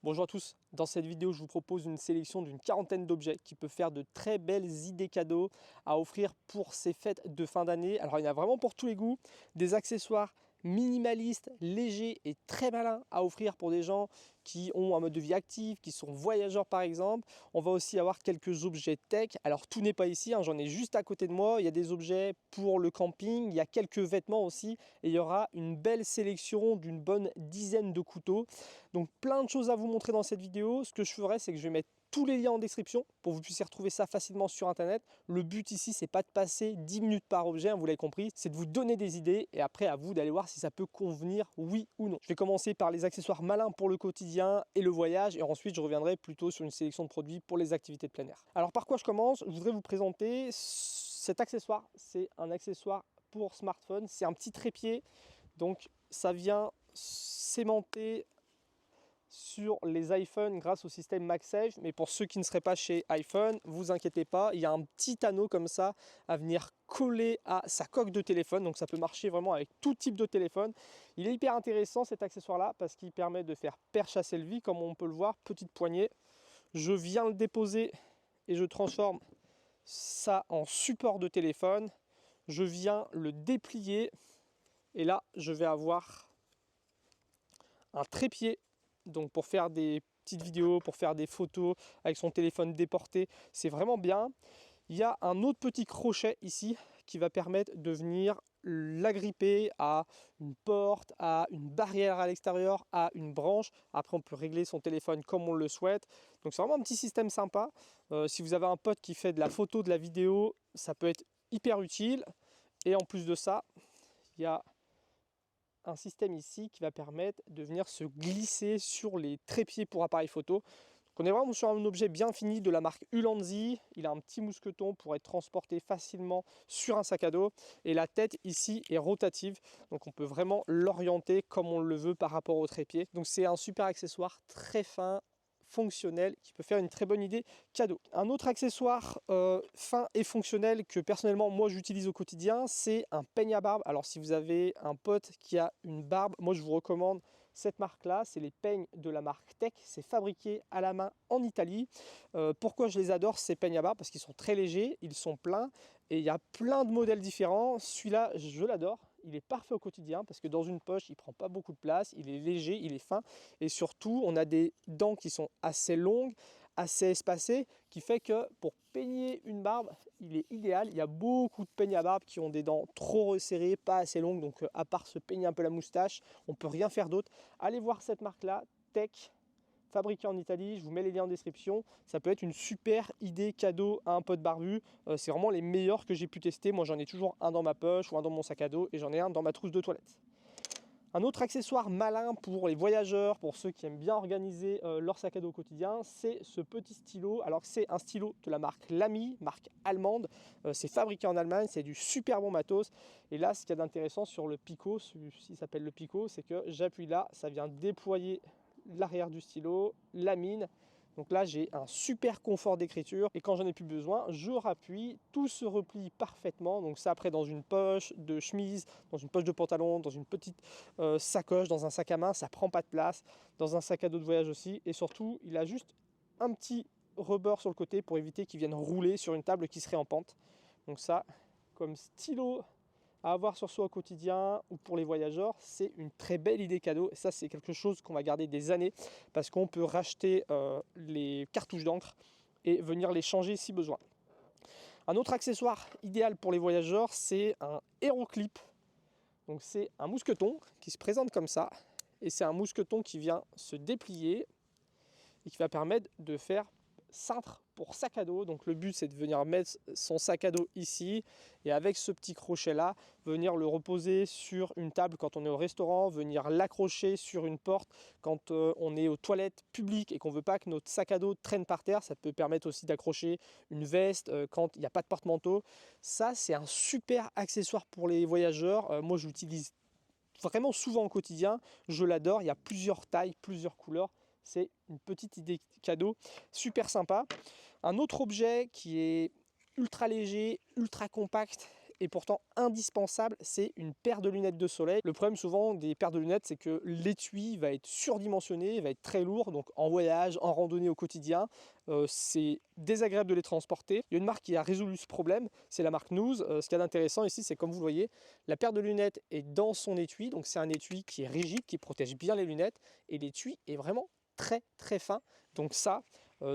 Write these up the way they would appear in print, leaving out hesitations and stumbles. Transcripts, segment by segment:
Bonjour à tous, dans cette vidéo je vous propose une sélection d'une quarantaine d'objets qui peut faire de très belles idées cadeaux à offrir pour ces fêtes de fin d'année. Alors il y en a vraiment pour tous les goûts, des accessoires minimalistes, légers et très malins à offrir pour des gens qui ont un mode de vie actif, qui sont voyageurs par exemple. On va aussi avoir quelques objets tech, alors tout n'est pas ici, j'en ai juste à côté de moi, il y a des objets pour le camping, il y a quelques vêtements aussi et il y aura une belle sélection d'une bonne dizaine de couteaux. Donc plein de choses à vous montrer dans cette vidéo. Ce que je ferai, c'est que je vais mettre tous les liens en description pour que vous puissiez retrouver ça facilement sur internet. Le but ici, c'est pas de passer 10 minutes par objet, vous l'avez compris, c'est de vous donner des idées et après à vous d'aller voir si ça peut convenir, oui ou non. Je vais commencer par les accessoires malins pour le quotidien et le voyage et ensuite je reviendrai plutôt sur une sélection de produits pour les activités de plein air. Alors par quoi je commence? Je voudrais vous présenter cet accessoire. C'est un accessoire pour smartphone, c'est un petit trépied, donc ça vient s'aimanter sur les iPhones grâce au système MagSafe, mais pour ceux qui ne seraient pas chez iPhone, vous inquiétez pas, il y a un petit anneau comme ça à venir coller à sa coque de téléphone, donc ça peut marcher vraiment avec tout type de téléphone. Il est hyper intéressant cet accessoire là parce qu'il permet de faire perche à selfie, comme on peut le voir, petite poignée. Je viens le déposer et je transforme ça en support de téléphone. Je viens le déplier et là je vais avoir un trépied. Donc pour faire des petites vidéos, pour faire des photos avec son téléphone déporté, c'est vraiment bien. Il y a un autre petit crochet ici qui va permettre de venir l'agripper à une porte, à une barrière à l'extérieur, à une branche. Après on peut régler son téléphone comme on le souhaite. Donc c'est vraiment un petit système sympa. Si vous avez un pote qui fait de la photo, de la vidéo, ça peut être hyper utile. Et en plus de ça, il y a un système ici qui va permettre de venir se glisser sur les trépieds pour appareil photo. Donc on est vraiment sur un objet bien fini de la marque Ulanzi. Il a un petit mousqueton pour être transporté facilement sur un sac à dos. Et la tête ici est rotative. Donc on peut vraiment l'orienter comme on le veut par rapport au trépied. Donc c'est un super accessoire très fin, fonctionnel, qui peut faire une très bonne idée cadeau. Un autre accessoire fin et fonctionnel que personnellement moi j'utilise au quotidien, c'est un peigne à barbe. Alors si vous avez un pote qui a une barbe, moi je vous recommande cette marque là, c'est les peignes de la marque Tech, c'est fabriqué à la main en Italie. Pourquoi je les adore ces peignes à barbe? Parce qu'ils sont très légers, ils sont pleins et il y a plein de modèles différents. Celui-là je l'adore. Il est parfait au quotidien parce que dans une poche, il ne prend pas beaucoup de place, il est léger, il est fin et surtout, on a des dents qui sont assez longues, assez espacées, qui fait que pour peigner une barbe, il est idéal. Il y a beaucoup de peignes à barbe qui ont des dents trop resserrées, pas assez longues, donc à part se peigner un peu la moustache, on ne peut rien faire d'autre. Allez voir cette marque-là, Tech, fabriqué en Italie, je vous mets les liens en description. Ça peut être une super idée cadeau à un pote barbu. C'est vraiment les meilleurs que j'ai pu tester. Moi j'en ai toujours un dans ma poche ou un dans mon sac à dos et j'en ai un dans ma trousse de toilette. Un autre accessoire malin pour les voyageurs, pour ceux qui aiment bien organiser leur sac à dos au quotidien, c'est ce petit stylo. Alors c'est un stylo de la marque Lamy, marque allemande. C'est fabriqué en Allemagne, c'est du super bon matos. Et là, ce qu'il y a d'intéressant sur le Pico, celui-ci s'appelle le Pico, c'est que j'appuie là, ça vient déployer l'arrière du stylo, la mine. Donc là, j'ai un super confort d'écriture et quand j'en ai plus besoin, je rappuie, tout se replie parfaitement. Donc ça, après, dans une poche de chemise, dans une poche de pantalon, dans une petite sacoche, dans un sac à main, ça prend pas de place. Dans un sac à dos de voyage aussi. Et surtout, il a juste un petit rebord sur le côté pour éviter qu'il vienne rouler sur une table qui serait en pente. Donc ça, comme stylo à avoir sur soi au quotidien ou pour les voyageurs, c'est une très belle idée cadeau. Et ça, c'est quelque chose qu'on va garder des années parce qu'on peut racheter les cartouches d'encre et venir les changer si besoin. Un autre accessoire idéal pour les voyageurs, c'est un HeroClip. Donc c'est un mousqueton qui se présente comme ça et c'est un mousqueton qui vient se déplier et qui va permettre de faire cintre pour sac à dos. Donc le but c'est de venir mettre son sac à dos ici et avec ce petit crochet là venir le reposer sur une table quand on est au restaurant, venir l'accrocher sur une porte quand on est aux toilettes publiques et qu'on veut pas que notre sac à dos traîne par terre. Ça peut permettre aussi d'accrocher une veste quand il n'y a pas de porte-manteau. Ça c'est un super accessoire pour les voyageurs. Moi je l'utilise vraiment souvent au quotidien, je l'adore. Il y a plusieurs tailles, plusieurs couleurs. C'est une petite idée cadeau, super sympa. Un autre objet qui est ultra léger, ultra compact et pourtant indispensable, c'est une paire de lunettes de soleil. Le problème souvent des paires de lunettes, c'est que l'étui va être surdimensionné, va être très lourd, donc en voyage, en randonnée au quotidien, c'est désagréable de les transporter. Il y a une marque qui a résolu ce problème, c'est la marque Noose. Ce qu'il y a d'intéressant ici, c'est comme vous le voyez, la paire de lunettes est dans son étui, donc c'est un étui qui est rigide, qui protège bien les lunettes, et l'étui est vraiment très très fin. Donc ça,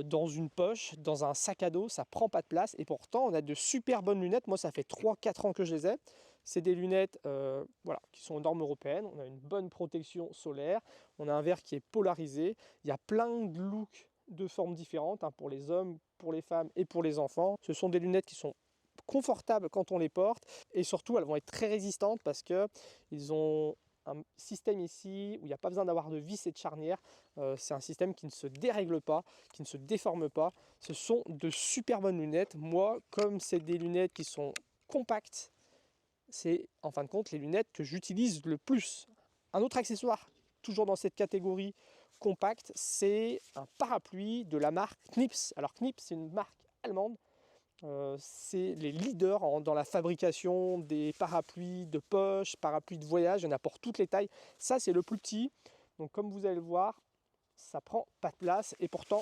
dans une poche, dans un sac à dos, ça prend pas de place, et pourtant on a de super bonnes lunettes. Moi ça fait 3-4 ans que je les ai. C'est des lunettes voilà, qui sont aux normes européennes. On a une bonne protection solaire, on a un verre qui est polarisé, il y a plein de looks de formes différentes, hein, pour les hommes, pour les femmes et pour les enfants. Ce sont des lunettes qui sont confortables quand on les porte, et surtout elles vont être très résistantes parce que ils ont un système ici où il n'y a pas besoin d'avoir de vis et de charnière. C'est un système qui ne se dérègle pas, qui ne se déforme pas. Ce sont de super bonnes lunettes. Moi, comme c'est des lunettes qui sont compactes, c'est en fin de compte les lunettes que j'utilise le plus. Un autre accessoire, toujours dans cette catégorie compacte, c'est un parapluie de la marque Knips. Alors Knips, c'est une marque allemande. C'est les leaders dans la fabrication des parapluies de poche, parapluies de voyage. Il y en a pour toutes les tailles. Ça, c'est le plus petit. Donc comme vous allez le voir, ça prend pas de place. Et pourtant,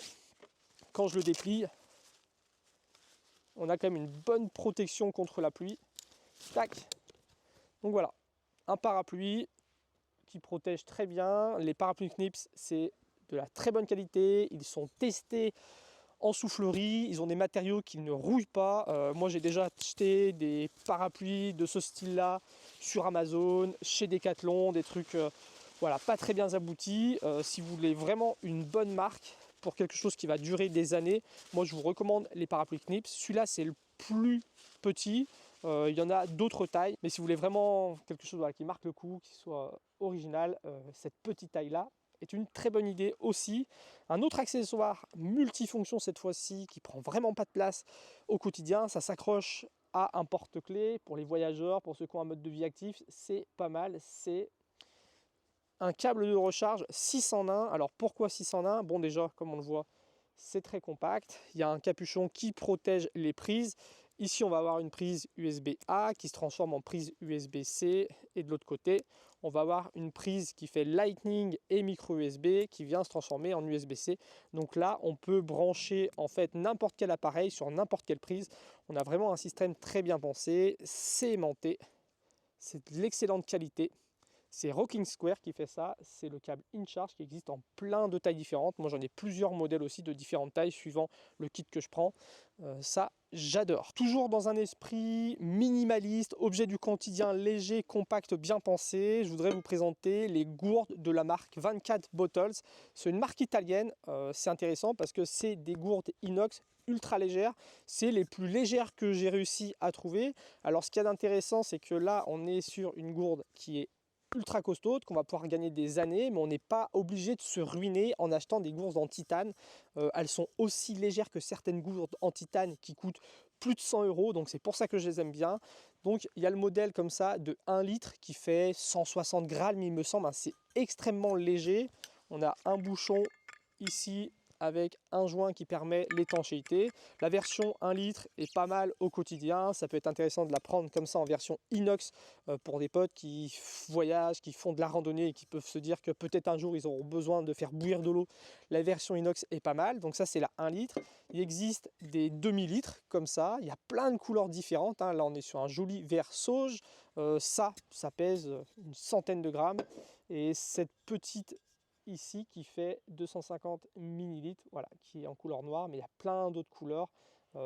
quand je le déplie, on a quand même une bonne protection contre la pluie. Tac. Donc voilà, un parapluie qui protège très bien. Les parapluies Knips, c'est de la très bonne qualité. Ils sont testés en soufflerie, ils ont des matériaux qui ne rouillent pas. Moi j'ai déjà acheté des parapluies de ce style là sur Amazon, chez Decathlon, des trucs voilà, pas très bien aboutis. Si vous voulez vraiment une bonne marque pour quelque chose qui va durer des années, moi je vous recommande les parapluies Knips. Celui-là c'est le plus petit. Il y en a d'autres tailles, mais si vous voulez vraiment quelque chose, voilà, qui marque le coup, qui soit original, cette petite taille là est une très bonne idée aussi. Un autre accessoire multifonction cette fois-ci, qui prend vraiment pas de place au quotidien, ça s'accroche à un porte-clés pour les voyageurs, pour ceux qui ont un mode de vie actif, c'est pas mal. C'est un câble de recharge 6 en 1. Alors pourquoi 6 en 1? Bon, déjà comme on le voit, c'est très compact. Il y a un capuchon qui protège les prises. Ici on va avoir une prise USB-A qui se transforme en prise USB-C, et de l'autre côté on va avoir une prise qui fait Lightning et micro USB qui vient se transformer en USB-C. Donc là on peut brancher en fait n'importe quel appareil sur n'importe quelle prise. On a vraiment un système très bien pensé, c'est aimanté, c'est de l'excellente qualité. C'est Rocking Square qui fait ça, c'est le câble InCharge qui existe en plein de tailles différentes. Moi j'en ai plusieurs modèles aussi de différentes tailles suivant le kit que je prends. Ça j'adore. Toujours dans un esprit minimaliste, objet du quotidien léger, compact, bien pensé, je voudrais vous présenter les gourdes de la marque 24 Bottles. C'est une marque italienne, c'est intéressant parce que c'est des gourdes inox ultra légères, c'est les plus légères que j'ai réussi à trouver. Alors ce qu'il y a d'intéressant, c'est que là on est sur une gourde qui est ultra costaude, qu'on va pouvoir gagner des années, mais on n'est pas obligé de se ruiner en achetant des gourdes en titane. Elles sont aussi légères que certaines gourdes en titane qui coûtent plus de 100 €, donc c'est pour ça que je les aime bien. Donc il y a le modèle comme ça de 1 litre qui fait 160 grammes, il me semble, hein, c'est extrêmement léger. On a un bouchon ici avec un joint qui permet l'étanchéité. La version 1 litre est pas mal au quotidien. Ça peut être intéressant de la prendre comme ça en version inox pour des potes qui voyagent, qui font de la randonnée et qui peuvent se dire que peut-être un jour ils auront besoin de faire bouillir de l'eau. La version inox est pas mal. Donc ça c'est la 1 litre. Il existe des demi-litres comme ça. Il y a plein de couleurs différentes, hein. Là on est sur un joli vert sauge. Ça pèse une centaine de grammes. Et cette petite ici qui fait 250 millilitres, voilà, qui est en couleur noire, mais il y a plein d'autres couleurs.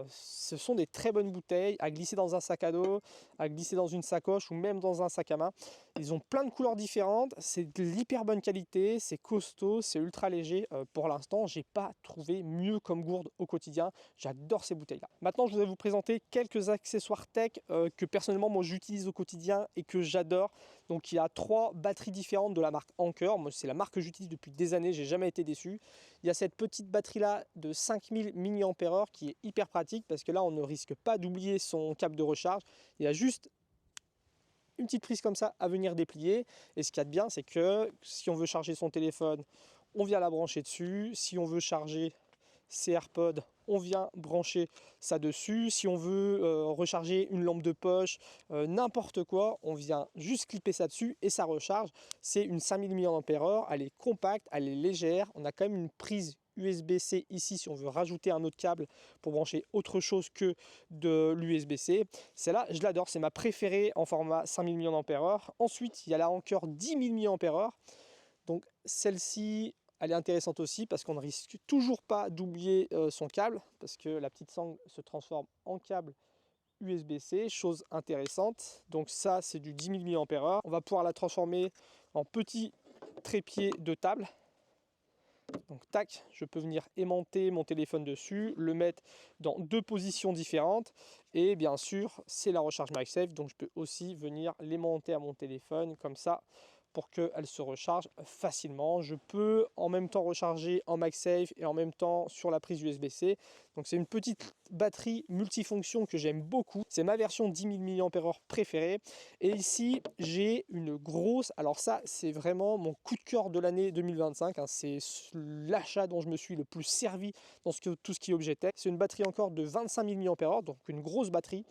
Ce sont des très bonnes bouteilles à glisser dans un sac à dos, à glisser dans une sacoche ou même dans un sac à main. Ils ont plein de couleurs différentes, c'est de l'hyper bonne qualité, c'est costaud, c'est ultra léger. Pour l'instant, j'ai pas trouvé mieux comme gourde au quotidien. J'adore ces bouteilles-là. Maintenant, je vais vous présenter quelques accessoires tech que personnellement moi j'utilise au quotidien et que j'adore. Donc il y a 3 batteries différentes de la marque Anker. Moi, c'est la marque que j'utilise depuis des années, j'ai jamais été déçu. Il y a cette petite batterie là de 5000 mAh qui est hyper pratique parce que là on ne risque pas d'oublier son câble de recharge. Il y a juste une petite prise comme ça à venir déplier. Et ce qu'il y a de bien, c'est que si on veut charger son téléphone, on vient la brancher dessus. Si on veut charger ses AirPods, on vient brancher ça dessus. Si on veut recharger une lampe de poche, n'importe quoi, on vient juste clipper ça dessus et ça recharge. C'est une 5000 mAh, elle est compacte, elle est légère. On a quand même une prise USB-C ici si on veut rajouter un autre câble pour brancher autre chose que de l'USB-C. Celle-là, je l'adore, c'est ma préférée en format 5000 mAh. Ensuite, il y a là encore 10 000 mAh. Donc celle-ci, elle est intéressante aussi parce qu'on ne risque toujours pas d'oublier son câble, parce que la petite sangle se transforme en câble USB-C, chose intéressante. Donc ça, c'est du 10 000 mAh. On va pouvoir la transformer en petit trépied de table. Donc tac, je peux venir aimanter mon téléphone dessus, le mettre dans 2 positions différentes. Et bien sûr, c'est la recharge MagSafe, donc je peux aussi venir l'aimanter à mon téléphone comme ça, pour qu'elle se recharge facilement. Je peux en même temps recharger en MagSafe et en même temps sur la prise USB-C. Donc c'est une petite batterie multifonction que j'aime beaucoup. C'est ma version 10 000 mAh préférée. Et ici, j'ai une grosse... Alors ça, c'est vraiment mon coup de cœur de l'année 2025. Hein. C'est l'achat dont je me suis le plus servi dans tout ce qui est objet tech. C'est une batterie encore de 25 000 mAh, donc une grosse batterie.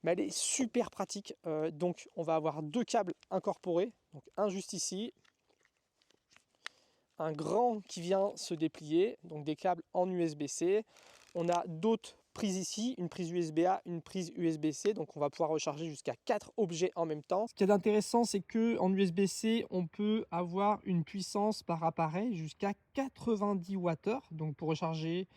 Mais elle est super pratique. Donc on va avoir 2 câbles incorporés, donc un juste ici, un grand qui vient se déplier, donc des câbles en USB-C. On a d'autres prises ici, une prise USB-A, une prise USB-C, donc on va pouvoir recharger jusqu'à 4 objets en même temps. Ce qui est intéressant, c'est que en USB-C, on peut avoir une puissance par appareil jusqu'à 90 Wh, donc pour recharger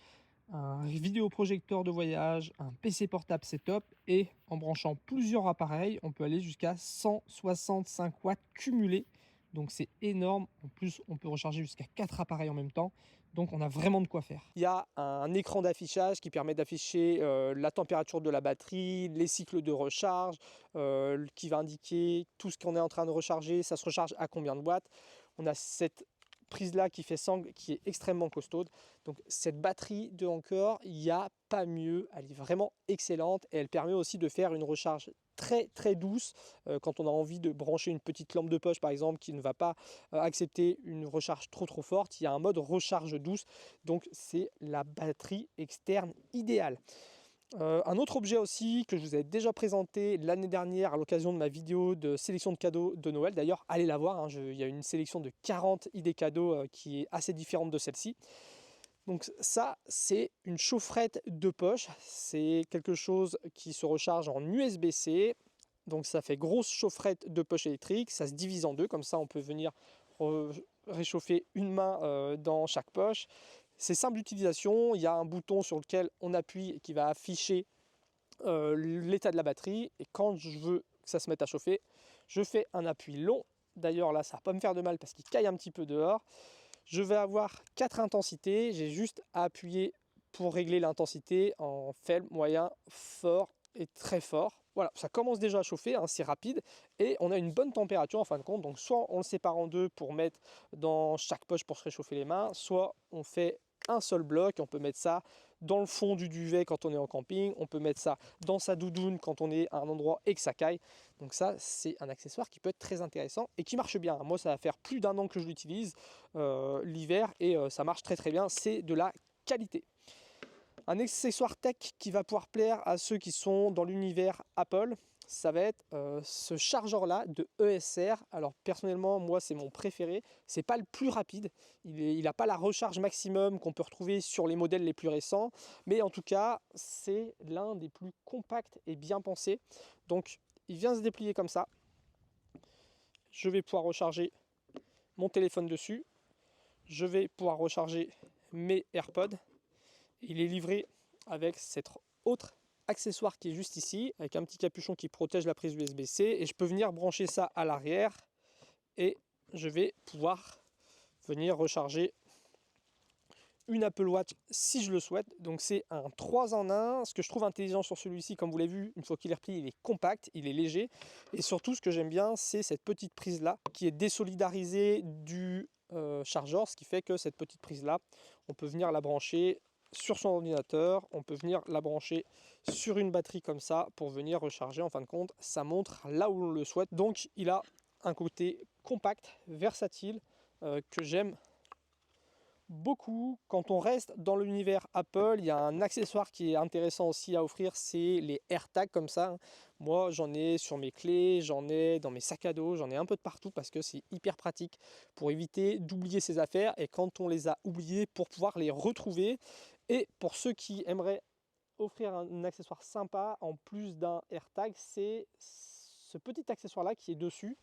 un vidéoprojecteur de voyage, un PC portable setup, et en branchant plusieurs appareils, on peut aller jusqu'à 165 watts cumulés. Donc c'est énorme. En plus, on peut recharger jusqu'à 4 appareils en même temps. Donc on a vraiment de quoi faire. Il y a un écran d'affichage qui permet d'afficher la température de la batterie, les cycles de recharge, qui va indiquer tout ce qu'on est en train de recharger, ça se recharge à combien de watts. On a cette prise là qui fait sangle, qui est extrêmement costaude. Donc cette batterie de Anker, il n'y a pas mieux, elle est vraiment excellente et elle permet aussi de faire une recharge très douce quand on a envie de brancher une petite lampe de poche par exemple qui ne va pas accepter une recharge trop forte. Il y a un mode recharge douce, donc c'est la batterie externe idéale. Un autre objet aussi que je vous ai déjà présenté l'année dernière à l'occasion de ma vidéo de sélection de cadeaux de Noël. D'ailleurs, allez la voir, hein, il y a une sélection de 40 idées cadeaux qui est assez différente de celle-ci. Donc ça, c'est une chaufferette de poche. C'est quelque chose qui se recharge en USB-C. Donc ça fait grosse chaufferette de poche électrique. Ça se divise en deux, comme ça on peut venir réchauffer une main dans chaque poche. C'est simple d'utilisation, il y a un bouton sur lequel on appuie et qui va afficher l'état de la batterie. Et quand je veux que ça se mette à chauffer, je fais un appui long. D'ailleurs là, ça va pas me faire de mal parce qu'il caille un petit peu dehors. Je vais avoir 4 intensités, j'ai juste à appuyer pour régler l'intensité en faible, moyen, fort et très fort. Voilà, ça commence déjà à chauffer, hein, c'est rapide et on a une bonne température en fin de compte. Donc soit on le sépare en deux pour mettre dans chaque poche pour se réchauffer les mains, soit on fait un seul bloc, on peut mettre ça dans le fond du duvet quand on est en camping, on peut mettre ça dans sa doudoune quand on est à un endroit et que ça caille. Donc ça, c'est un accessoire qui peut être très intéressant et qui marche bien. Moi, ça va faire plus d'1 an que je l'utilise l'hiver et ça marche très bien, c'est de la qualité. Un accessoire tech qui va pouvoir plaire à ceux qui sont dans l'univers Apple, ça va être ce chargeur là de ESR. Alors personnellement, moi c'est mon préféré. C'est pas le plus rapide, il n'a pas la recharge maximum qu'on peut retrouver sur les modèles les plus récents, mais en tout cas c'est l'un des plus compacts et bien pensés. Donc il vient se déplier comme ça. Je vais pouvoir recharger mon téléphone dessus. Je vais pouvoir recharger mes AirPods. Il est livré avec cet autre accessoire qui est juste ici, avec un petit capuchon qui protège la prise USB-C. Et je peux venir brancher ça à l'arrière. Et je vais pouvoir venir recharger une Apple Watch si je le souhaite. Donc c'est un 3 en 1. Ce que je trouve intelligent sur celui-ci, comme vous l'avez vu, une fois qu'il est replié, il est compact, il est léger. Et surtout, ce que j'aime bien, c'est cette petite prise-là, qui est désolidarisée du chargeur, ce qui fait que cette petite prise-là, on peut venir la brancher sur son ordinateur, on peut venir la brancher sur une batterie comme ça pour venir recharger. En fin de compte, ça montre là où on le souhaite. Donc il a un côté compact, versatile, que j'aime beaucoup. Quand on reste dans l'univers Apple, il y a un accessoire qui est intéressant aussi à offrir, c'est les AirTags comme ça. Moi, j'en ai sur mes clés, j'en ai dans mes sacs à dos, j'en ai un peu de partout parce que c'est hyper pratique pour éviter d'oublier ses affaires et quand on les a oubliées, pour pouvoir les retrouver. Et pour ceux qui aimeraient offrir un accessoire sympa en plus d'un AirTag, c'est ce petit accessoire là qui est dessus.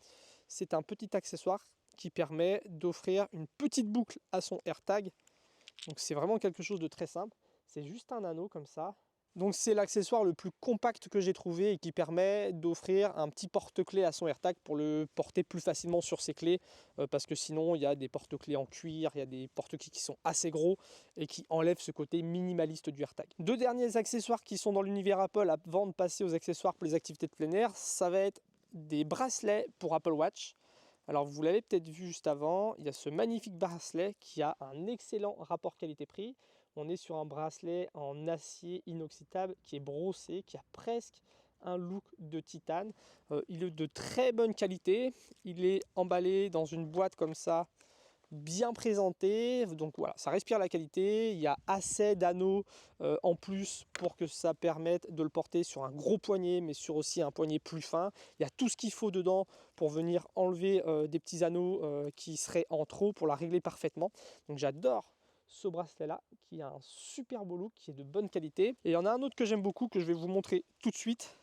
C'est un petit accessoire qui permet d'offrir une petite boucle à son AirTag. Donc c'est vraiment quelque chose de très simple. C'est juste un anneau comme ça. Donc c'est l'accessoire le plus compact que j'ai trouvé et qui permet d'offrir un petit porte-clés à son AirTag pour le porter plus facilement sur ses clés, parce que sinon il y a des porte-clés en cuir, il y a des porte-clés qui sont assez gros et qui enlèvent ce côté minimaliste du AirTag. Deux derniers accessoires qui sont dans l'univers Apple avant de passer aux accessoires pour les activités de plein air, ça va être des bracelets pour Apple Watch. Alors vous l'avez peut-être vu juste avant, il y a ce magnifique bracelet qui a un excellent rapport qualité-prix. On est sur un bracelet en acier inoxydable qui est brossé, qui a presque un look de titane. Il est de très bonne qualité, il est emballé dans une boîte comme ça, bien présenté, donc voilà, ça respire la qualité. Il y a assez d'anneaux en plus pour que ça permette de le porter sur un gros poignet, mais sur aussi un poignet plus fin. Il y a tout ce qu'il faut dedans pour venir enlever des petits anneaux qui seraient en trop, pour la régler parfaitement. Donc j'adore ce bracelet là qui a un super beau look, qui est de bonne qualité. Et il y en a un autre que j'aime beaucoup, que je vais vous montrer tout de suite,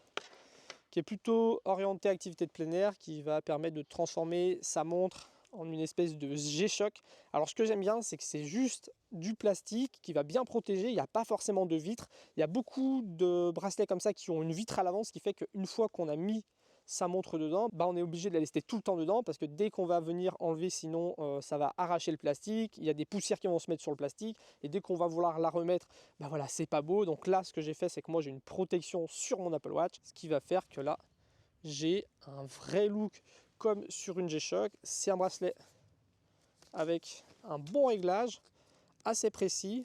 qui est plutôt orienté activité de plein air, qui va permettre de transformer sa montre en une espèce de G-Shock. Alors ce que j'aime bien, c'est que c'est juste du plastique qui va bien protéger, il n'y a pas forcément de vitre. Il y a beaucoup de bracelets comme ça qui ont une vitre à l'avant, ce qui fait qu'une fois qu'on a mis sa montre dedans, on est obligé de la laisser tout le temps dedans, parce que dès qu'on va venir enlever, sinon ça va arracher le plastique. Il y a des poussières qui vont se mettre sur le plastique, et dès qu'on va vouloir la remettre, voilà, c'est pas beau. Donc là, ce que j'ai fait, c'est que moi j'ai une protection sur mon Apple Watch, ce qui va faire que là j'ai un vrai look comme sur une G-Shock. C'est un bracelet avec un bon réglage, assez précis.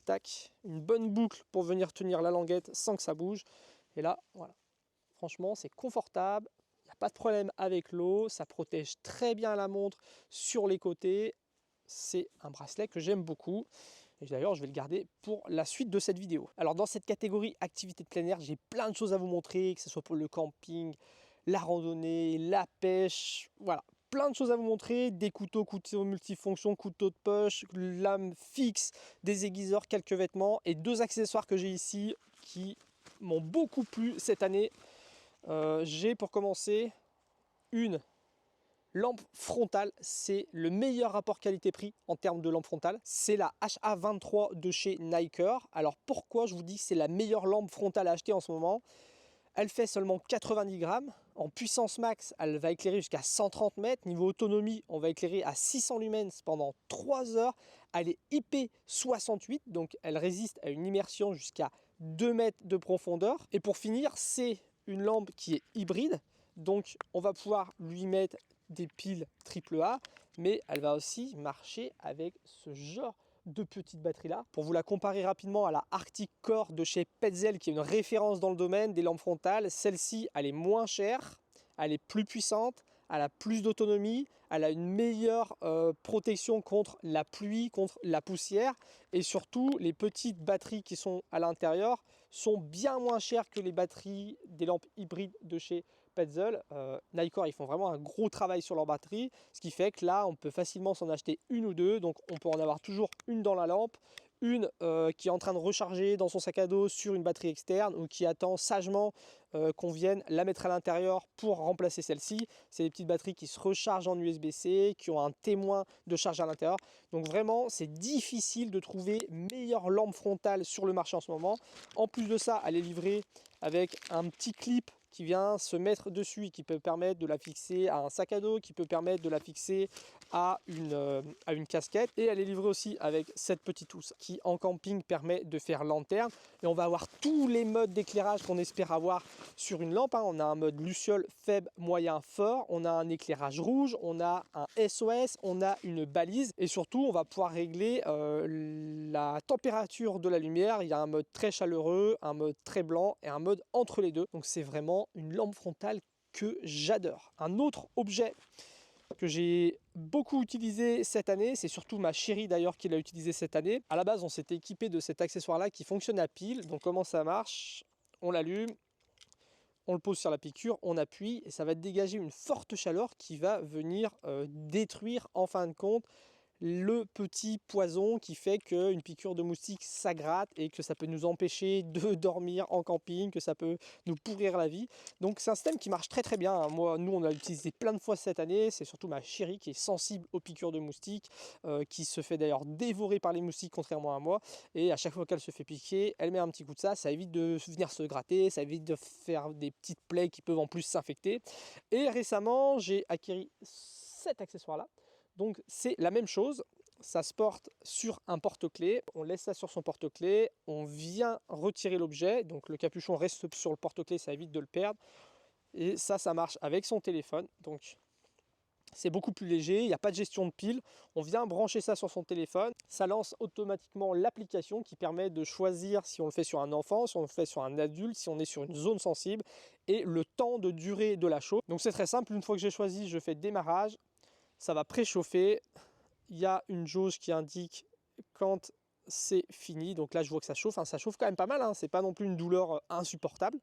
Tac, une bonne boucle pour venir tenir la languette sans que ça bouge. Et là, voilà. Franchement, c'est confortable. Il n'y a pas de problème avec l'eau. Ça protège très bien la montre sur les côtés. C'est un bracelet que j'aime beaucoup. Et d'ailleurs, je vais le garder pour la suite de cette vidéo. Alors, dans cette catégorie activité de plein air, j'ai plein de choses à vous montrer, que ce soit pour le camping, la randonnée, la pêche, voilà. Plein de choses à vous montrer, des couteaux multifonctions, couteaux de poche, lames fixes, des aiguiseurs, quelques vêtements et deux accessoires que j'ai ici qui m'ont beaucoup plu cette année. J'ai pour commencer une lampe frontale. C'est le meilleur rapport qualité-prix en termes de lampe frontale. C'est la HA23 de chez Nikkor. Alors pourquoi je vous dis que c'est la meilleure lampe frontale à acheter en ce moment? Elle fait seulement 90 grammes. En puissance max, elle va éclairer jusqu'à 130 mètres. Niveau autonomie, on va éclairer à 600 lumens pendant 3 heures. Elle est IP68, donc elle résiste à une immersion jusqu'à 2 mètres de profondeur. Et pour finir, c'est une lampe qui est hybride. Donc on va pouvoir lui mettre des piles AAA, mais elle va aussi marcher avec ce genre de petite batterie là. Pour vous la comparer rapidement à la Arctic Core de chez Petzl, qui est une référence dans le domaine des lampes frontales, celle-ci elle est moins chère, elle est plus puissante, elle a plus d'autonomie, elle a une meilleure protection contre la pluie, contre la poussière, et surtout les petites batteries qui sont à l'intérieur sont bien moins chères que les batteries des lampes hybrides de chez Petzl. Nikkor, ils font vraiment un gros travail sur leur batterie, ce qui fait que là on peut facilement s'en acheter une ou deux, donc on peut en avoir toujours une dans la lampe, une qui est en train de recharger dans son sac à dos sur une batterie externe, ou qui attend sagement qu'on vienne la mettre à l'intérieur pour remplacer celle-ci. C'est des petites batteries qui se rechargent en USB-C, qui ont un témoin de charge à l'intérieur. Donc vraiment, c'est difficile de trouver meilleure lampe frontale sur le marché en ce moment. En plus de ça, elle est livrée avec un petit clip qui vient se mettre dessus et qui peut permettre de la fixer à un sac à dos, qui peut permettre de la fixer à une casquette. Et elle est livrée aussi avec cette petite housse qui en camping permet de faire lanterne. Et on va avoir tous les modes d'éclairage qu'on espère avoir sur une lampe. On a un mode luciole faible, moyen, fort. On a un éclairage rouge, on a un SOS, on a une balise. Et surtout, on va pouvoir régler la température de la lumière. Il y a un mode très chaleureux, un mode très blanc et un mode entre les deux. Donc c'est vraiment une lampe frontale que j'adore. Un autre objet que j'ai beaucoup utilisé cette année. C'est surtout ma chérie d'ailleurs qui l'a utilisé cette année. À la base, on s'était équipé de cet accessoire-là qui fonctionne à pile. Donc comment ça marche? On l'allume, on le pose sur la piqûre, on appuie et ça va dégager une forte chaleur qui va venir détruire en fin de compte le petit poison qui fait qu'une piqûre de moustique ça gratte et que ça peut nous empêcher de dormir en camping, que ça peut nous pourrir la vie. Donc c'est un système qui marche très très bien, hein. Nous on l'a utilisé plein de fois cette année. C'est surtout ma chérie qui est sensible aux piqûres de moustiques, qui se fait d'ailleurs dévorer par les moustiques contrairement à moi, et à chaque fois qu'elle se fait piquer, elle met un petit coup de ça évite de venir se gratter, ça évite de faire des petites plaies qui peuvent en plus s'infecter. Et récemment j'ai acquis cet accessoire là. Donc c'est la même chose, ça se porte sur un porte-clés, on laisse ça sur son porte-clés, on vient retirer l'objet, donc le capuchon reste sur le porte-clés, ça évite de le perdre. Et ça marche avec son téléphone, donc c'est beaucoup plus léger, il n'y a pas de gestion de pile, on vient brancher ça sur son téléphone, ça lance automatiquement l'application qui permet de choisir si on le fait sur un enfant, si on le fait sur un adulte, si on est sur une zone sensible, et le temps de durée de la chose. Donc c'est très simple, une fois que j'ai choisi, je fais démarrage. Ça va préchauffer, il y a une jauge qui indique quand c'est fini, donc là je vois que ça chauffe, hein. Ça chauffe quand même pas mal, hein. C'est pas non plus une douleur insupportable.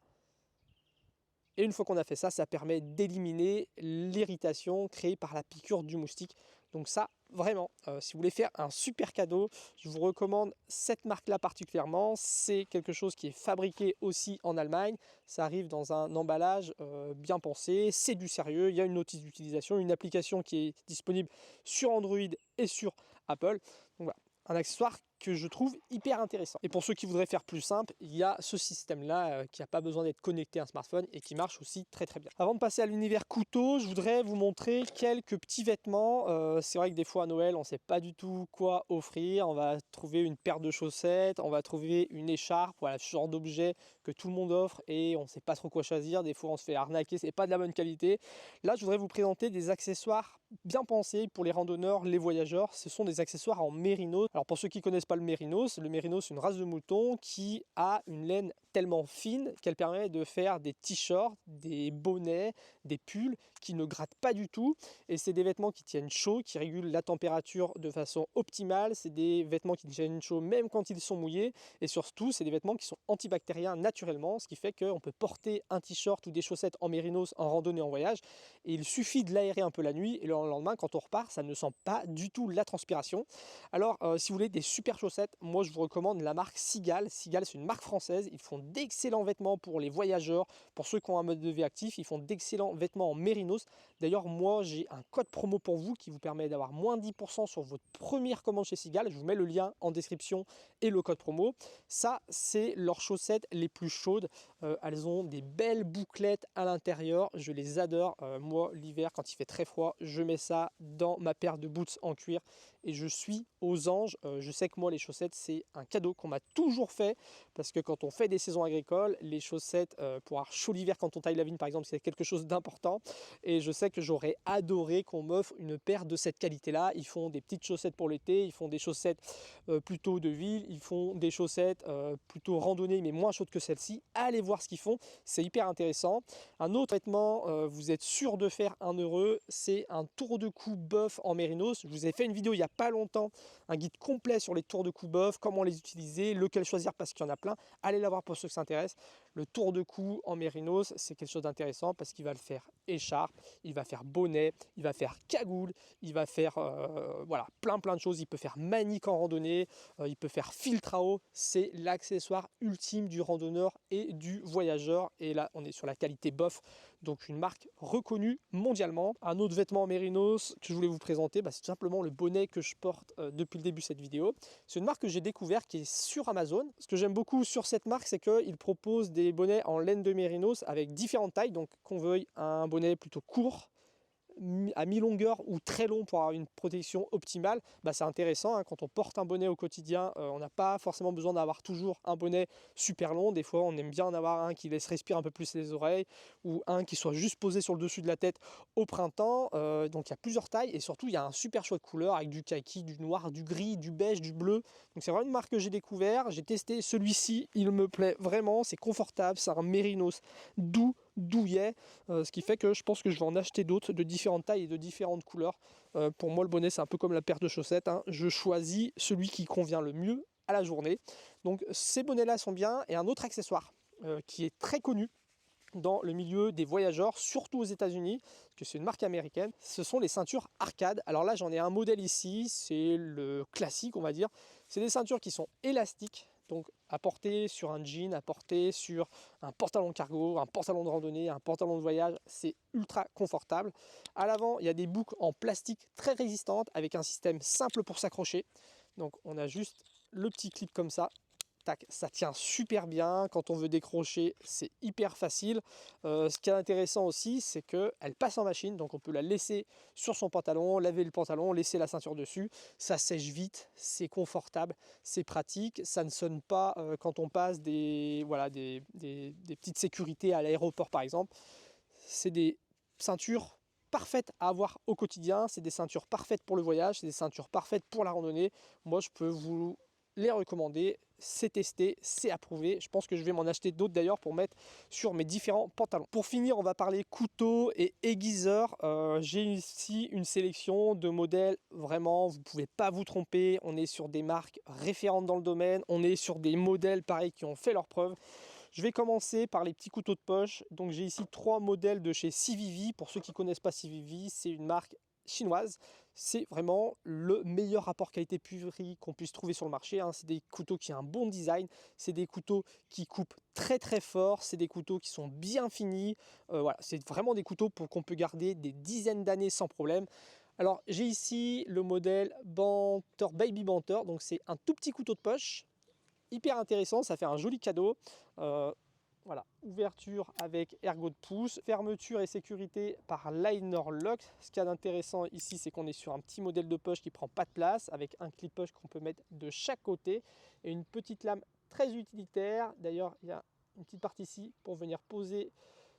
Et une fois qu'on a fait ça, ça permet d'éliminer l'irritation créée par la piqûre du moustique. Donc ça, vraiment, si vous voulez faire un super cadeau, je vous recommande cette marque-là particulièrement. C'est quelque chose qui est fabriqué aussi en Allemagne. Ça arrive dans un emballage bien pensé, c'est du sérieux. Il y a une notice d'utilisation, une application qui est disponible sur Android et sur Apple. Donc voilà, un accessoire que je trouve hyper intéressant. Et pour ceux qui voudraient faire plus simple, il y a ce système-là qui n'a pas besoin d'être connecté à un smartphone et qui marche aussi très très bien. Avant de passer à l'univers couteau, je voudrais vous montrer quelques petits vêtements. C'est vrai que des fois à Noël, on ne sait pas du tout quoi offrir. On va trouver une paire de chaussettes, on va trouver une écharpe, voilà, ce genre d'objet que tout le monde offre et on ne sait pas trop quoi choisir. Des fois, on se fait arnaquer, c'est pas de la bonne qualité. Là, je voudrais vous présenter des accessoires bien pensés pour les randonneurs, les voyageurs. Ce sont des accessoires en mérinos. Alors pour ceux qui ne connaissent pas le mérinos, c'est une race de mouton qui a une laine tellement fine qu'elle permet de faire des t-shirts, des bonnets, des pulls qui ne grattent pas du tout. Et c'est des vêtements qui tiennent chaud, qui régulent la température de façon optimale. C'est des vêtements qui tiennent chaud même quand ils sont mouillés. Et surtout, c'est des vêtements qui sont antibactériens naturellement, ce qui fait qu'on peut porter un t-shirt ou des chaussettes en mérinos en randonnée, en voyage. Et il suffit de l'aérer un peu la nuit et le lendemain, quand on repart, ça ne sent pas du tout la transpiration. Alors, si vous voulez des super chaussettes, moi je vous recommande la marque Seagal. Seagal, c'est une marque française. Ils font d'excellents vêtements pour les voyageurs, pour ceux qui ont un mode de vie actif. Ils font d'excellents vêtements en mérinos. D'ailleurs, moi j'ai un code promo pour vous qui vous permet d'avoir moins 10% sur votre première commande chez Seagal. Je vous mets le lien en description et le code promo. Ça, c'est leurs chaussettes les plus chaudes. Elles ont des belles bouclettes à l'intérieur. Je les adore. Moi, l'hiver, quand il fait très froid, je mets ça dans ma paire de boots en cuir et je suis aux anges. Je sais que moi, les chaussettes, c'est un cadeau qu'on m'a toujours fait parce que quand on fait des saisons agricoles, les chaussettes pour avoir chaud l'hiver quand on taille la vigne, par exemple, c'est quelque chose d'important. Et je sais que j'aurais adoré qu'on m'offre une paire de cette qualité-là. Ils font des petites chaussettes pour l'été, ils font des chaussettes plutôt de ville, ils font des chaussettes plutôt randonnée, mais moins chaudes que celle-ci. Allez voir ce qu'ils font, c'est hyper intéressant. Un autre vêtement, vous êtes sûr de faire un heureux, c'est un tour de cou bœuf en mérinos. Je vous ai fait une vidéo il n'y a pas longtemps, un guide complet sur les tours de cou bœuf, comment les utiliser, lequel choisir parce qu'il y en a plein. Allez la voir pour ceux que ça intéresse. Le tour de cou en mérinos, c'est quelque chose d'intéressant parce qu'il va le faire écharpe, il va faire bonnet, il va faire cagoule, il va faire voilà, plein de choses. Il peut faire manique en randonnée, il peut faire filtre à eau. C'est l'accessoire ultime du randonneur et du voyageur. Et là, on est sur la qualité bof, donc une marque reconnue mondialement. Un autre vêtement en mérinos que je voulais vous présenter, c'est tout simplement le bonnet que je porte depuis le début de cette vidéo. C'est une marque que j'ai découvert qui est sur Amazon. Ce que j'aime beaucoup sur cette marque, c'est qu'il propose des bonnets en laine de mérinos avec différentes tailles. Donc qu'on veuille un bonnet plutôt court, à mi-longueur ou très long pour avoir une protection optimale, c'est intéressant, hein. Quand on porte un bonnet au quotidien, on n'a pas forcément besoin d'avoir toujours un bonnet super long. Des fois, on aime bien en avoir un qui laisse respirer un peu plus les oreilles ou un qui soit juste posé sur le dessus de la tête au printemps. Donc, il y a plusieurs tailles et surtout, il y a un super choix de couleurs avec du kaki, du noir, du gris, du beige, du bleu. Donc, c'est vraiment une marque que j'ai découvert. J'ai testé celui-ci, il me plaît vraiment. C'est confortable, c'est un mérinos doux, douillet, ce qui fait que je pense que je vais en acheter d'autres de différentes tailles et de différentes couleurs. Pour moi, le bonnet, c'est un peu comme la paire de chaussettes, hein. Je choisis celui qui convient le mieux à la journée. Donc ces bonnets-là sont bien. Et un autre accessoire qui est très connu dans le milieu des voyageurs, surtout aux États-Unis, parce que c'est une marque américaine, ce sont les ceintures arcade. Alors là, j'en ai un modèle ici, c'est le classique, on va dire. C'est des ceintures qui sont élastiques, donc à porter sur un jean, à porter sur un pantalon cargo, un pantalon de randonnée, un pantalon de voyage, c'est ultra confortable. À l'avant, il y a des boucles en plastique très résistantes avec un système simple pour s'accrocher. Donc on a juste le petit clip comme ça. Tac, ça tient super bien. Quand on veut décrocher, c'est hyper facile. Ce qui est intéressant aussi, c'est qu'elle passe en machine, donc on peut la laisser sur son pantalon, laver le pantalon, laisser la ceinture dessus. Ça sèche vite, c'est confortable, c'est pratique. Ça ne sonne pas quand on passe voilà, des petites sécurités à l'aéroport par exemple. C'est des ceintures parfaites à avoir au quotidien. C'est des ceintures parfaites pour le voyage, c'est des ceintures parfaites pour la randonnée. Moi, je peux vous les recommander. C'est testé, c'est approuvé. Je pense que je vais m'en acheter d'autres d'ailleurs pour mettre sur mes différents pantalons. Pour finir, on va parler couteau et aiguiseur. J'ai ici une sélection de modèles, vraiment, vous ne pouvez pas vous tromper. On est sur des marques référentes dans le domaine. On est sur des modèles pareils qui ont fait leurs preuves. Je vais commencer par les petits couteaux de poche. Donc j'ai ici 3 modèles de chez CVV. Pour ceux qui ne connaissent pas CVV, c'est une marque chinoise. C'est vraiment le meilleur rapport qualité-prix qu'on puisse trouver sur le marché, hein. C'est des couteaux qui ont un bon design, c'est des couteaux qui coupent très très fort, c'est des couteaux qui sont bien finis. Voilà, c'est vraiment des couteaux qu'on peut garder des dizaines d'années sans problème. Alors j'ai ici le modèle Banter Baby Banter, donc c'est un tout petit couteau de poche, hyper intéressant, ça fait un joli cadeau. Voilà, ouverture avec ergot de pouce, fermeture et sécurité par liner lock. Ce qu'il y a d'intéressant ici, c'est qu'on est sur un petit modèle de poche qui prend pas de place, avec un clip poche qu'on peut mettre de chaque côté et une petite lame très utilitaire. D'ailleurs, il y a une petite partie ici pour venir poser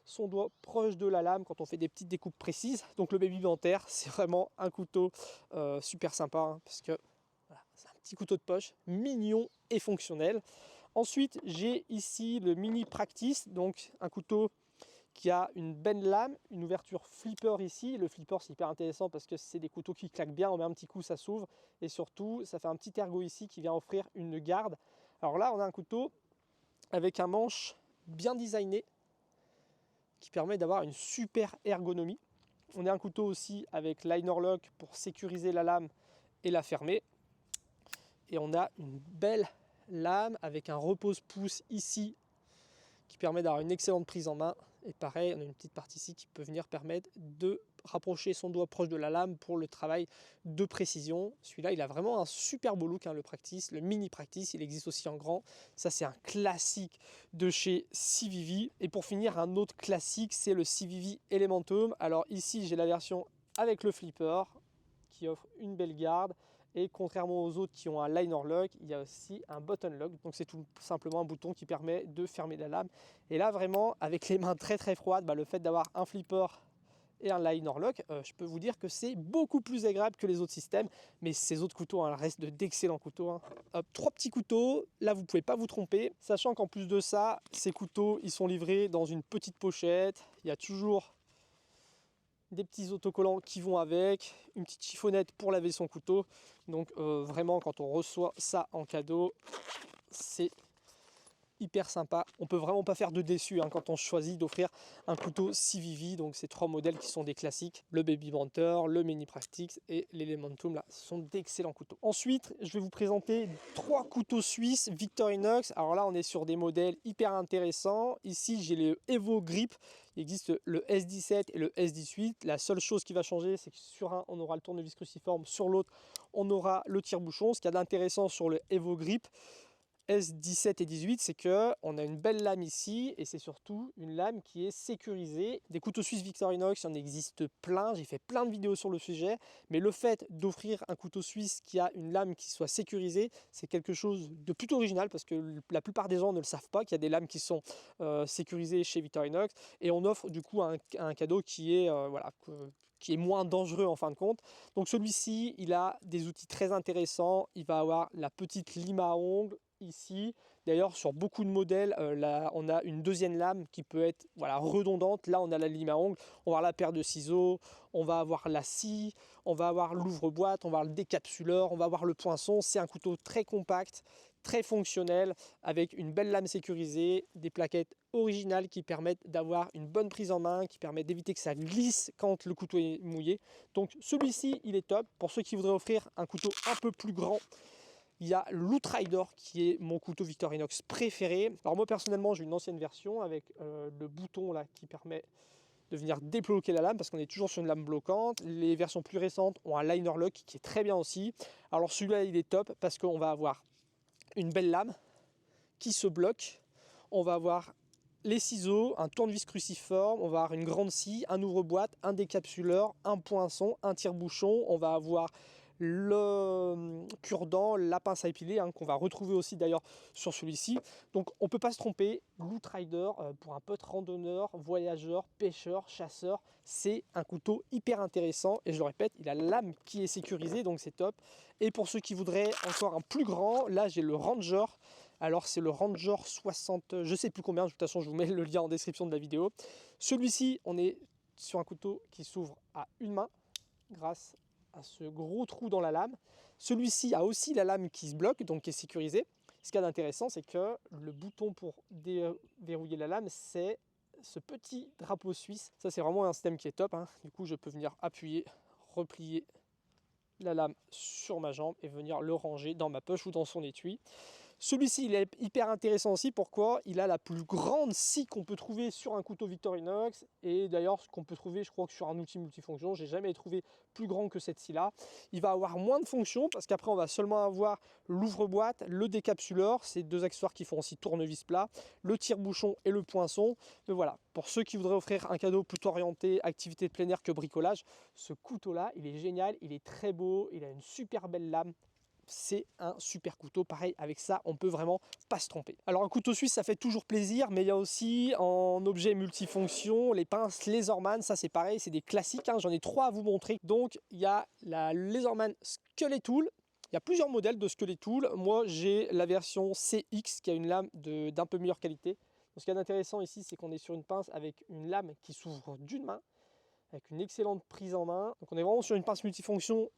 son doigt proche de la lame quand on fait des petites découpes précises. Donc le Baby Banter, c'est vraiment un couteau super sympa, hein, parce que voilà, c'est un petit couteau de poche mignon et fonctionnel. Ensuite, j'ai ici le Mini Practice, donc un couteau qui a une belle lame, une ouverture flipper ici. Le flipper, c'est hyper intéressant parce que c'est des couteaux qui claquent bien, on met un petit coup, ça s'ouvre. Et surtout, ça fait un petit ergot ici qui vient offrir une garde. Alors là, on a un couteau avec un manche bien designé qui permet d'avoir une super ergonomie. On a un couteau aussi avec liner lock pour sécuriser la lame et la fermer. Et on a une belle lame avec un repose-pouce ici qui permet d'avoir une excellente prise en main. Et pareil, on a une petite partie ici qui peut venir permettre de rapprocher son doigt proche de la lame pour le travail de précision. Celui-là, il a vraiment un super beau look, hein, le Practice, le Mini Practice, il existe aussi en grand. Ça, c'est un classique de chez CVV. Et pour finir, un autre classique, c'est le CVV Elementum. Alors ici, j'ai la version avec le flipper qui offre une belle garde. Et contrairement aux autres qui ont un liner lock, il y a aussi un button lock. Donc c'est tout simplement un bouton qui permet de fermer la lame. Et là vraiment, avec les mains très très froides, le fait d'avoir un flipper et un liner lock, je peux vous dire que c'est beaucoup plus agréable que les autres systèmes. Mais ces autres couteaux, hein, restent d'excellents couteaux, hein. Hop, 3 petits couteaux, là vous ne pouvez pas vous tromper. Sachant qu'en plus de ça, ces couteaux, ils sont livrés dans une petite pochette. Il y a toujours des petits autocollants qui vont avec, une petite chiffonnette pour laver son couteau. Donc vraiment, quand on reçoit ça en cadeau, c'est hyper sympa. On peut vraiment pas faire de déçu, hein, quand on choisit d'offrir un couteau CVV. Donc ces 3 modèles qui sont des classiques, le Baby Banter, le Mini Practice et l'Elementum, là, ce sont d'excellents couteaux. Ensuite, je vais vous présenter 3 couteaux suisses Victorinox. Alors là, on est sur des modèles hyper intéressants. Ici, j'ai le Evo Grip. Il existe le S17 et le S18. La seule chose qui va changer, c'est que sur un, on aura le tournevis cruciforme, sur l'autre, on aura le tire-bouchon. Ce qu'il y a d'intéressant sur le Evo Grip S17 et 18, c'est qu'on a une belle lame ici et c'est surtout une lame qui est sécurisée. Des couteaux suisses Victorinox, il en existe plein, j'ai fait plein de vidéos sur le sujet, mais le fait d'offrir un couteau suisse qui a une lame qui soit sécurisée, c'est quelque chose de plutôt original parce que la plupart des gens ne le savent pas, qu'il y a des lames qui sont sécurisées chez Victorinox et on offre du coup un cadeau qui est, voilà, qui est moins dangereux en fin de compte. Donc celui-ci, il a des outils très intéressants, il va avoir la petite lime à ongles, ici. D'ailleurs, sur beaucoup de modèles, là, on a une deuxième lame qui peut être voilà, redondante. Là, on a la lime à ongles, on va avoir la paire de ciseaux, on va avoir la scie, on va avoir l'ouvre-boîte, on va avoir le décapsuleur, on va avoir le poinçon. C'est un couteau très compact, très fonctionnel, avec une belle lame sécurisée, des plaquettes originales qui permettent d'avoir une bonne prise en main, qui permettent d'éviter que ça glisse quand le couteau est mouillé. Donc celui-ci, il est top. Pour ceux qui voudraient offrir un couteau un peu plus grand, il y a l'Outrider qui est mon couteau Victorinox préféré. Alors moi personnellement j'ai une ancienne version avec le bouton là qui permet de venir débloquer la lame parce qu'on est toujours sur une lame bloquante. Les versions plus récentes ont un liner lock qui est très bien aussi. Alors celui-là il est top parce qu'on va avoir une belle lame qui se bloque. On va avoir les ciseaux, un tournevis cruciforme, on va avoir une grande scie, un ouvre-boîte, un décapsuleur, un poinçon, un tire-bouchon. On va avoir le cure-dent, la pince à épiler, hein, qu'on va retrouver aussi d'ailleurs sur celui-ci. Donc on ne peut pas se tromper, l'Outrider pour un pote randonneur, voyageur, pêcheur, chasseur, c'est un couteau hyper intéressant et je le répète, il a la lame qui est sécurisée donc c'est top. Et pour ceux qui voudraient encore un plus grand, là j'ai le Ranger. Alors c'est le Ranger 60, je sais plus combien, de toute façon je vous mets le lien en description de la vidéo. Celui-ci, on est sur un couteau qui s'ouvre à une main grâce à ce gros trou dans la lame. Celui-ci a aussi la lame qui se bloque, donc qui est sécurisée. Ce qu'il y a d'intéressant, c'est que le bouton pour déverrouiller la lame, c'est ce petit drapeau suisse. Ça, c'est vraiment un système qui est top, hein. Du coup, je peux venir appuyer, replier la lame sur ma jambe et venir le ranger dans ma poche ou dans son étui. Celui-ci, il est hyper intéressant aussi. Pourquoi? Il a la plus grande scie qu'on peut trouver sur un couteau Victorinox. Et d'ailleurs, ce qu'on peut trouver, je crois que sur un outil multifonction, j'ai jamais trouvé plus grand que cette scie-là. Il va avoir moins de fonctions parce qu'après, on va seulement avoir l'ouvre-boîte, le décapsuleur, ces deux accessoires qui font aussi tournevis plat, le tire-bouchon et le poinçon. Mais voilà, pour ceux qui voudraient offrir un cadeau plutôt orienté activité de plein air que bricolage, ce couteau-là, il est génial, il est très beau, il a une super belle lame. C'est un super couteau, pareil avec ça on peut vraiment pas se tromper. Alors un couteau suisse ça fait toujours plaisir, mais il y a aussi en objet multifonction les pinces Laserman. Ça c'est pareil, c'est des classiques, hein. J'en ai 3 à vous montrer. Donc il y a la Laserman Skeletool. Il y a plusieurs modèles de Skeletool. Moi j'ai la version CX qui a une lame d'un peu meilleure qualité. Donc, ce qui est intéressant ici, c'est qu'on est sur une pince avec une lame qui s'ouvre d'une main, avec une excellente prise en main. Donc on est vraiment sur une pince multifonction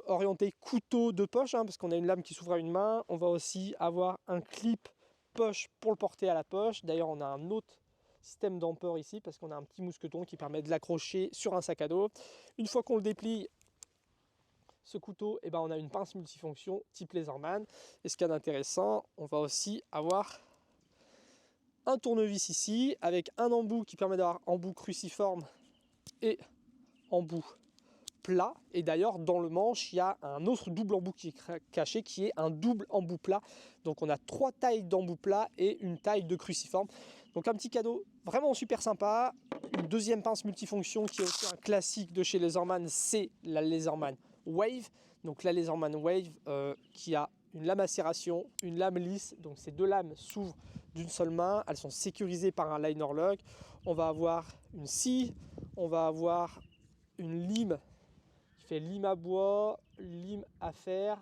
orienté couteau de poche, hein, parce qu'on a une lame qui s'ouvre à une main. On va aussi avoir un clip poche pour le porter à la poche. D'ailleurs on a un autre système d'emport ici parce qu'on a un petit mousqueton qui permet de l'accrocher sur un sac à dos. Une fois qu'on le déplie, ce couteau, eh ben, on a une pince multifonction type Laserman. Et ce qu'il y a d'intéressant, on va aussi avoir un tournevis ici avec un embout qui permet d'avoir embout cruciforme et embout plat. Et d'ailleurs dans le manche il y a un autre double embout qui est caché, qui est un double embout plat. Donc on a 3 tailles d'embout plat et une taille de cruciforme. Donc un petit cadeau vraiment super sympa. Une deuxième pince multifonction qui est aussi un classique de chez Laserman, c'est la Laserman Wave. Donc la Laserman Wave qui a une lame à serration, une lame lisse. Donc ces deux lames s'ouvrent d'une seule main, elles sont sécurisées par un liner lock. On va avoir une scie, on va avoir une lime qui fait lime à bois, lime à fer,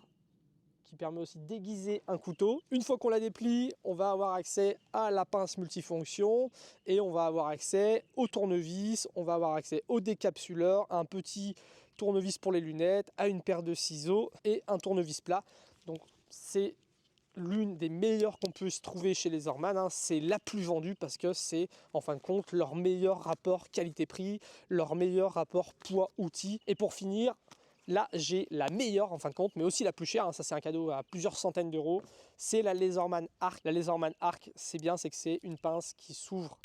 qui permet aussi d'aiguiser un couteau. Une fois qu'on la déplie, on va avoir accès à la pince multifonction et on va avoir accès au tournevis, on va avoir accès au décapsuleur, un petit tournevis pour les lunettes, à une paire de ciseaux et un tournevis plat. Donc c'est l'une des meilleures qu'on peut se trouver chez Laserman, hein. C'est la plus vendue parce que c'est en fin de compte leur meilleur rapport qualité-prix, leur meilleur rapport poids-outil. Et pour finir, là j'ai la meilleure en fin de compte, mais aussi la plus chère, hein. Ça c'est un cadeau à plusieurs centaines d'euros, c'est la Laserman Arc. La Laserman Arc, c'est bien, c'est que c'est une pince qui s'ouvre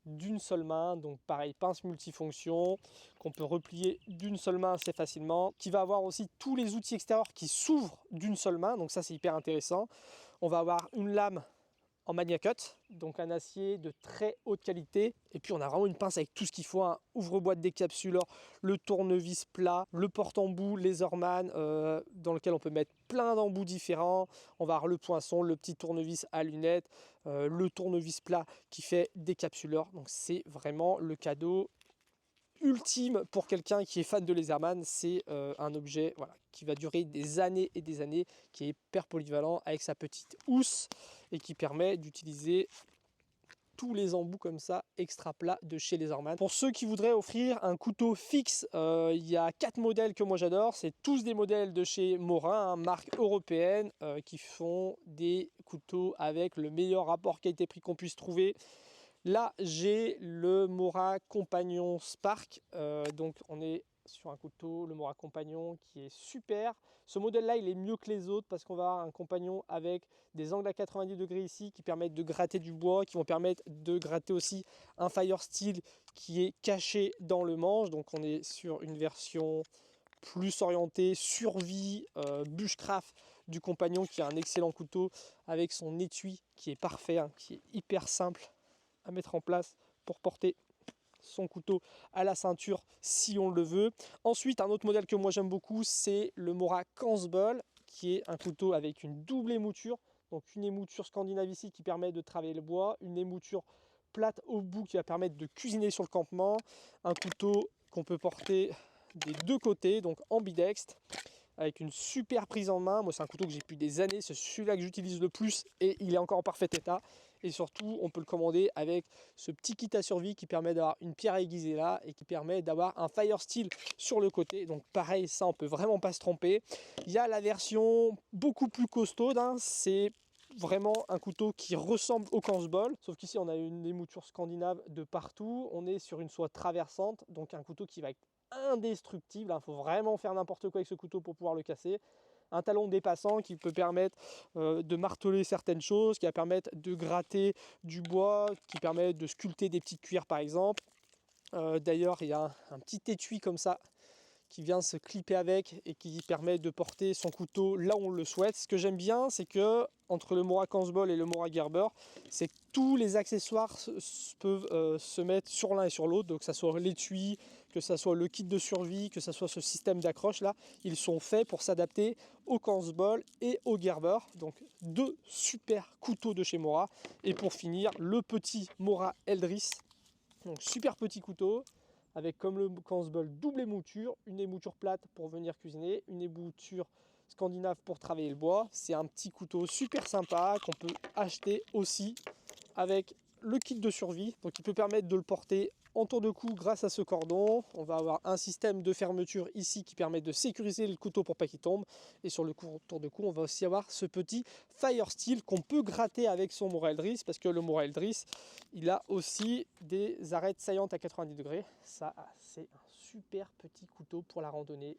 d'une seule main, donc pareil, pince multifonction qu'on peut replier d'une seule main assez facilement, qui va avoir aussi tous les outils extérieurs qui s'ouvrent d'une seule main, donc ça c'est hyper intéressant. On va avoir une lame en Magna Cut, donc un acier de très haute qualité, et puis on a vraiment une pince avec tout ce qu'il faut, un ouvre-boîte décapsuleur, le tournevis plat, le porte-embout Laserman dans lequel on peut mettre plein d'embouts différents. On va avoir le poinçon, le petit tournevis à lunettes, le tournevis plat qui fait décapsuleur. Donc c'est vraiment le cadeau ultime pour quelqu'un qui est fan de Leatherman. C'est un objet voilà, qui va durer des années et des années, qui est hyper polyvalent avec sa petite housse et qui permet d'utiliser tous les embouts comme ça, extra plats de chez Leatherman. Pour ceux qui voudraient offrir un couteau fixe, il y a 4 modèles que moi j'adore. C'est tous des modèles de chez Morin, hein, marque européenne, qui font des couteaux avec le meilleur rapport qualité-prix qu'on puisse trouver. Là, j'ai le Mora Compagnon Spark. Donc, on est sur un couteau, le Mora Compagnon, qui est super. Ce modèle-là, il est mieux que les autres parce qu'on va avoir un compagnon avec des angles à 90 degrés ici qui permettent de gratter du bois, qui vont permettre de gratter aussi un Fire Steel qui est caché dans le manche. Donc, on est sur une version plus orientée survie, bushcraft du compagnon, qui est un excellent couteau avec son étui qui est parfait, hein, qui est hyper simple à mettre en place pour porter son couteau à la ceinture si on le veut. Ensuite, un autre modèle que moi j'aime beaucoup, c'est le Mora Kansbol, qui est un couteau avec une double émouture. Donc une émouture scandinave ici qui permet de travailler le bois, une émouture plate au bout qui va permettre de cuisiner sur le campement, un couteau qu'on peut porter des deux côtés, donc ambidextre, avec une super prise en main. Moi, c'est un couteau que j'ai depuis des années, c'est celui-là que j'utilise le plus et il est encore en parfait état. Et surtout, on peut le commander avec ce petit kit à survie qui permet d'avoir une pierre aiguisée là et qui permet d'avoir un Fire Steel sur le côté. Donc pareil, ça, on peut vraiment pas se tromper. Il y a la version beaucoup plus costaude, hein. C'est vraiment un couteau qui ressemble au Kansbol, sauf qu'ici on a une émouture scandinave de partout. On est sur une soie traversante, donc un couteau qui va être indestructible. Il faut vraiment faire n'importe quoi avec ce couteau pour pouvoir le casser. Un talon dépassant qui peut permettre de marteler certaines choses, qui va permettre de gratter du bois, qui permet de sculpter des petites cuirs par exemple. D'ailleurs, il y a un petit étui comme ça qui vient se clipper avec et qui permet de porter son couteau là où on le souhaite. Ce que j'aime bien, c'est que entre le Mora Kansbol et le Mora Gerber, c'est que tous les accessoires peuvent se mettre sur l'un et sur l'autre. Donc que ce soit l'étui, que ce soit le kit de survie, que ce soit ce système d'accroche là, ils sont faits pour s'adapter au Kansbol et au Gerber. Donc deux super couteaux de chez Mora. Et pour finir, le petit Mora Eldris. Donc super petit couteau, avec comme le Kansbol double émouture, une émouture plate pour venir cuisiner, une émouture scandinave pour travailler le bois. C'est un petit couteau super sympa qu'on peut acheter aussi avec le kit de survie. Donc il peut permettre de le porter en tour de cou grâce à ce cordon. On va avoir un système de fermeture ici qui permet de sécuriser le couteau pour pas qu'il tombe. Et sur le tour de cou, on va aussi avoir ce petit Fire Steel qu'on peut gratter avec son Mora Eldris, parce que le Mora Eldris, il a aussi des arêtes saillantes à 90 degrés. Ça, c'est un super petit couteau pour la randonnée,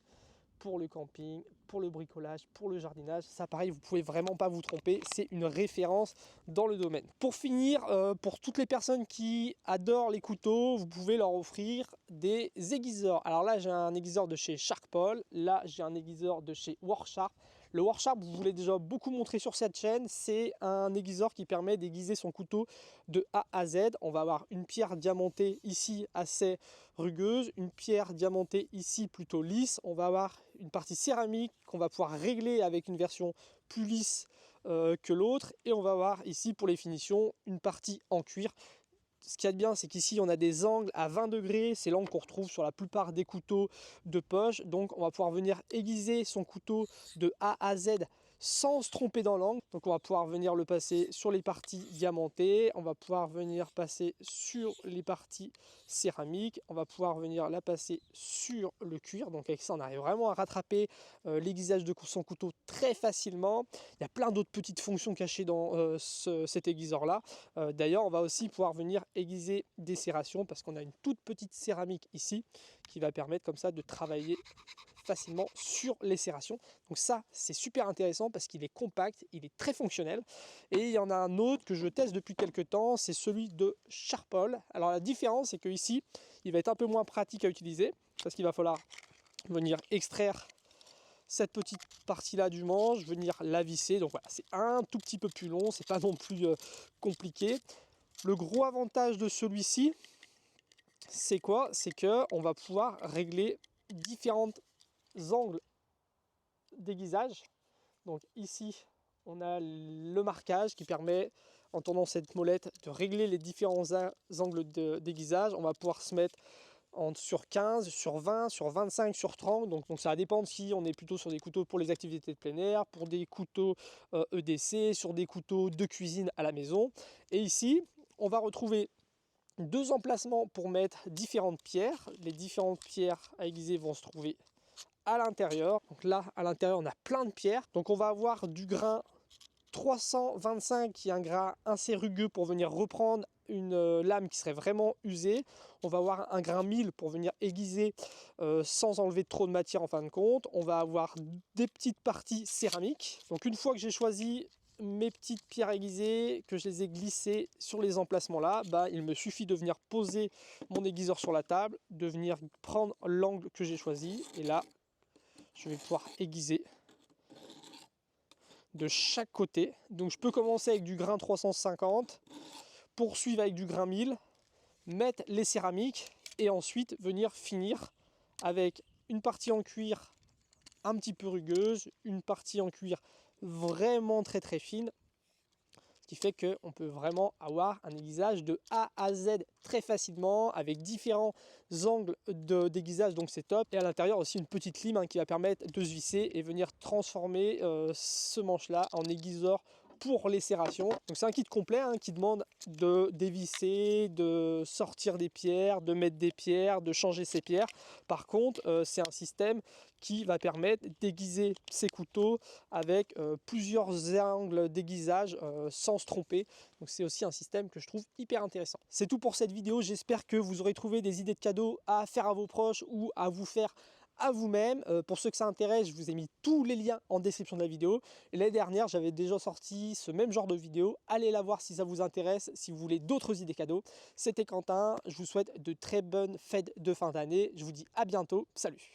pour le camping, pour le bricolage, pour le jardinage. Ça pareil, vous pouvez vraiment pas vous tromper, c'est une référence dans le domaine. Pour finir, pour toutes les personnes qui adorent les couteaux, vous pouvez leur offrir des aiguiseurs. Alors là, j'ai un aiguiseur de chez Sharpole, là j'ai un aiguiseur de chez Warsharp. Le Warsharp, vous voulez déjà beaucoup montrer sur cette chaîne, c'est un aiguiseur qui permet d'aiguiser son couteau de A à Z. On va avoir une pierre diamantée ici assez rugueuse, une pierre diamantée ici plutôt lisse. On va avoir une partie céramique qu'on va pouvoir régler avec une version plus lisse que l'autre. Et on va avoir ici pour les finitions une partie en cuir. Ce qu'il y a de bien, c'est qu'ici on a des angles à 20 degrés, c'est l'angle qu'on retrouve sur la plupart des couteaux de poche. Donc on va pouvoir venir aiguiser son couteau de A à Z sans se tromper dans l'angle. Donc on va pouvoir venir le passer sur les parties diamantées, on va pouvoir venir passer sur les parties céramiques, on va pouvoir venir la passer sur le cuir. Donc avec ça on arrive vraiment à rattraper l'aiguisage de son couteau très facilement. Il y a plein d'autres petites fonctions cachées dans cet aiguiseur là. D'ailleurs on va aussi pouvoir venir aiguiser des serrations parce qu'on a une toute petite céramique ici qui va permettre comme ça de travailler facilement sur les serrations. Donc ça c'est super intéressant parce qu'il est compact, il est très fonctionnel. Et il y en a un autre que je teste depuis quelques temps, c'est celui de Sharpole. Alors la différence c'est que ici il va être un peu moins pratique à utiliser parce qu'il va falloir venir extraire cette petite partie là du manche, venir la visser. Donc voilà, c'est un tout petit peu plus long, c'est pas non plus compliqué. Le gros avantage de celui-ci, c'est quoi? C'est que on va pouvoir régler différents angles d'aiguisage. Donc ici, on a le marquage qui permet, en tournant cette molette, de régler les différents angles d'aiguisage. On va pouvoir se mettre sur 15, sur 20, sur 25, sur 30. Donc ça va dépendre si on est plutôt sur des couteaux pour les activités de plein air, pour des couteaux EDC, sur des couteaux de cuisine à la maison. Et ici, on va retrouver 2 emplacements pour mettre différentes pierres. Les différentes pierres à aiguiser vont se trouver à l'intérieur. Donc là, à l'intérieur, on a plein de pierres. Donc on va avoir du grain 325 qui est un grain assez rugueux pour venir reprendre une lame qui serait vraiment usée. On va avoir un grain 1000 pour venir aiguiser sans enlever trop de matière en fin de compte. On va avoir des petites parties céramiques. Donc une fois que j'ai choisi mes petites pierres aiguisées, que je les ai glissées sur les emplacements là, il me suffit de venir poser mon aiguiseur sur la table, de venir prendre l'angle que j'ai choisi, et là je vais pouvoir aiguiser de chaque côté. Donc je peux commencer avec du grain 350, poursuivre avec du grain 1000, mettre les céramiques et ensuite venir finir avec une partie en cuir un petit peu rugueuse, une partie en cuir vraiment très fine, ce qui fait qu'on peut vraiment avoir un aiguisage de A à Z très facilement avec différents angles d'aiguisage, donc c'est top. Et à l'intérieur aussi une petite lime qui va permettre de se visser et venir transformer ce manche là en aiguiseur pour les serrations. Donc c'est un kit complet qui demande de dévisser, de sortir des pierres, de mettre des pierres, de changer ses pierres. Par contre, c'est un système qui va permettre d'aiguiser ses couteaux avec plusieurs angles d'aiguisage sans se tromper. Donc c'est aussi un système que je trouve hyper intéressant. C'est tout pour cette vidéo. J'espère que vous aurez trouvé des idées de cadeaux à faire à vos proches ou à vous faire à vous-même. Pour ceux que ça intéresse, je vous ai mis tous les liens en description de la vidéo. Et l'année dernière, j'avais déjà sorti ce même genre de vidéo. Allez la voir si ça vous intéresse, si vous voulez d'autres idées cadeaux. C'était Quentin, je vous souhaite de très bonnes fêtes de fin d'année. Je vous dis à bientôt, salut!